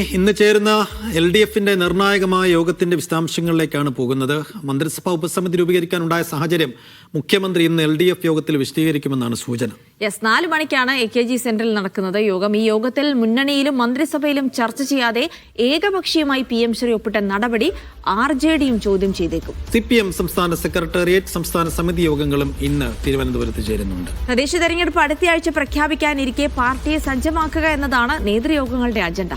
ഇന്ന് ചേരുന്ന LDFന്റെ നിർണായകമായ യോഗത്തിന്റെ വിശദാംശങ്ങളിലേക്കാണ് പോകുന്നത്. മന്ത്രിസഭാ ഉപസമിതി രൂപീകരിക്കാനുണ്ടായ സാഹചര്യം മുഖ്യമന്ത്രി ഇന്ന് LDF യോഗത്തിൽ വിശദീകരിക്കുമെന്നാണ് സൂചന. 4 മണിക്കാണ് AKG സെന്ററിൽ നടക്കുന്നത് യോഗം. ഈ യോഗത്തിൽ മുന്നണിയിലും മന്ത്രിസഭയിലും ചർച്ച ചെയ്യാതെ ഏകപക്ഷീയമായി PM ശ്രീ ഒപ്പിട്ട നടപടി RJDയും ചോദ്യം ചെയ്തേക്കും. CPM സംസ്ഥാന സെക്രട്ടേറിയറ്റ് സംസ്ഥാന സമിതി യോഗങ്ങളും ഇന്ന് തിരുവനന്തപുരത്ത് ചേരുന്നുണ്ട്. തദ്ദേശ തെരഞ്ഞെടുപ്പ് അടുത്തയാഴ്ച പ്രഖ്യാപിക്കാനിരിക്കെ പാർട്ടിയെ സജ്ജമാക്കുക എന്നതാണ് നേതൃയോഗങ്ങളുടെ അജണ്ട.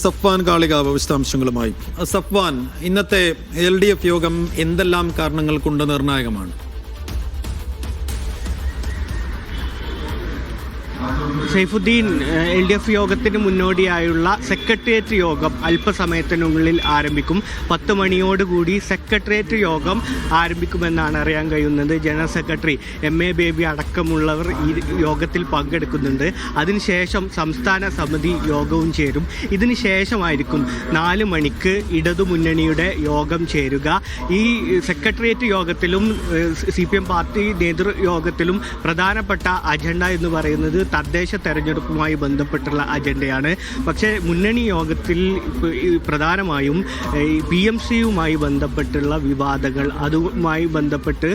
സഫ്വാൻ കാളികാവ് വിശദാംശങ്ങളുമായി. സഫ്വാൻ, ഇന്നത്തെ LDF യോഗം എന്തെല്ലാം കാരണങ്ങൾ കൊണ്ട് നിർണായകമാണ്? സൈഫുദ്ദീൻ, LDF യോഗത്തിന് മുന്നോടിയായുള്ള സെക്രട്ടേറിയറ്റ് യോഗം അല്പസമയത്തിനുള്ളിൽ ആരംഭിക്കും. 10 മണിയോടുകൂടി സെക്രട്ടേറിയറ്റ് യോഗം ആരംഭിക്കുമെന്നാണ് അറിയാൻ കഴിയുന്നത്. ജനറൽ സെക്രട്ടറി MA ബേബി അടക്കമുള്ളവർ ഈ യോഗത്തിൽ പങ്കെടുക്കുന്നുണ്ട്. അതിനുശേഷം സംസ്ഥാന സമിതി യോഗവും ചേരും. ഇതിന് ശേഷമായിരിക്കും 4 മണിക്ക് ഇടതുമുന്നണിയുടെ യോഗം ചേരുക. ഈ സെക്രട്ടേറിയറ്റ് യോഗത്തിലും CPM പാർട്ടി നേതൃയോഗത്തിലും പ്രധാനപ്പെട്ട അജണ്ട എന്ന് പറയുന്നത് തദ്ദേശ തെരഞ്ഞെടുപ്പുമായി ബന്ധപ്പെട്ടുള്ള അജണ്ടയാണ്. പക്ഷേ മുന്നണി യോഗത്തിൽ പ്രധാനമായും PMCയുമായി ബന്ധപ്പെട്ടുള്ള വിവാദങ്ങൾ, അതുമായി ബന്ധപ്പെട്ട്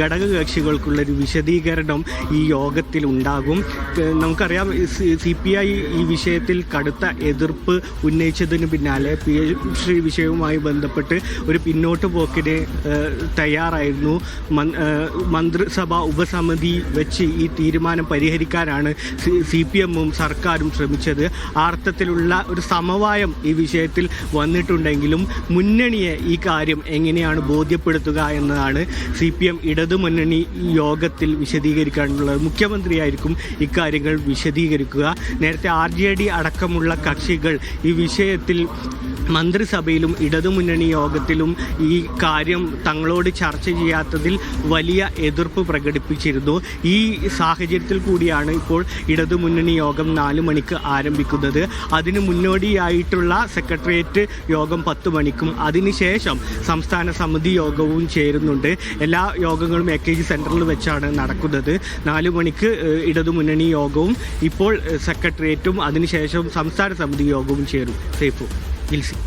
ഘടകകക്ഷികൾക്കുള്ളൊരു വിശദീകരണം ഈ യോഗത്തിൽ ഉണ്ടാകും. നമുക്കറിയാം, CPI ഈ വിഷയത്തിൽ കടുത്ത എതിർപ്പ് ഉന്നയിച്ചതിന് പിന്നാലെ PMC വിഷയവുമായി ബന്ധപ്പെട്ട് ഒരു പിന്നോട്ട് പോക്കിന് തയ്യാറായിരുന്നു. മന്ത്രിസഭാ ഉപസമിതി വെച്ച് ഈ തീരുമാനം പരിഹരിക്കാനാണ് CPMഉം സർക്കാരും ശ്രമിച്ചത്. ആ അർത്ഥത്തിലുള്ള ഒരു സമവായം ഈ വിഷയത്തിൽ വന്നിട്ടുണ്ടെങ്കിലും മുന്നണിയെ ഈ കാര്യം എങ്ങനെയാണ് ബോധ്യപ്പെടുത്തുക എന്നതാണ് CPM ഇടതുമുന്നണി യോഗത്തിൽ വിശദീകരിക്കാനുള്ളത്. മുഖ്യമന്ത്രിയായിരിക്കും ഇക്കാര്യങ്ങൾ വിശദീകരിക്കുക. നേരത്തെ RJD അടക്കമുള്ള കക്ഷികൾ ഈ വിഷയത്തിൽ മന്ത്രിസഭയിലും ഇടതുമുന്നണി യോഗത്തിലും ഈ കാര്യം തങ്ങളോട് ചർച്ച ചെയ്യാത്തതിൽ വലിയ എതിർപ്പ് പ്രകടിപ്പിച്ചിരുന്നു. ഈ സാഹചര്യത്തിൽ കൂടിയാണ് ഇപ്പോൾ ഇടതുമുന്നണി യോഗം 4 മണിക്ക് ആരംഭിക്കുന്നത്. അതിന് മുന്നോടിയായിട്ടുള്ള സെക്രട്ടേറിയറ്റ് യോഗം 10 മണിക്കും അതിനുശേഷം സംസ്ഥാന സമിതി യോഗവും ചേരുന്നുണ്ട്. എല്ലാ യോഗങ്ങളും AKG സെൻറ്ററിൽ വെച്ചാണ് നടക്കുന്നത്. 4 മണിക്ക് ഇടതുമുന്നണി യോഗവും ഇപ്പോൾ സെക്രട്ടേറിയറ്റും അതിനുശേഷം സംസ്ഥാന സമിതി യോഗവും ചേരും. സേഫു, ഗിൽസി.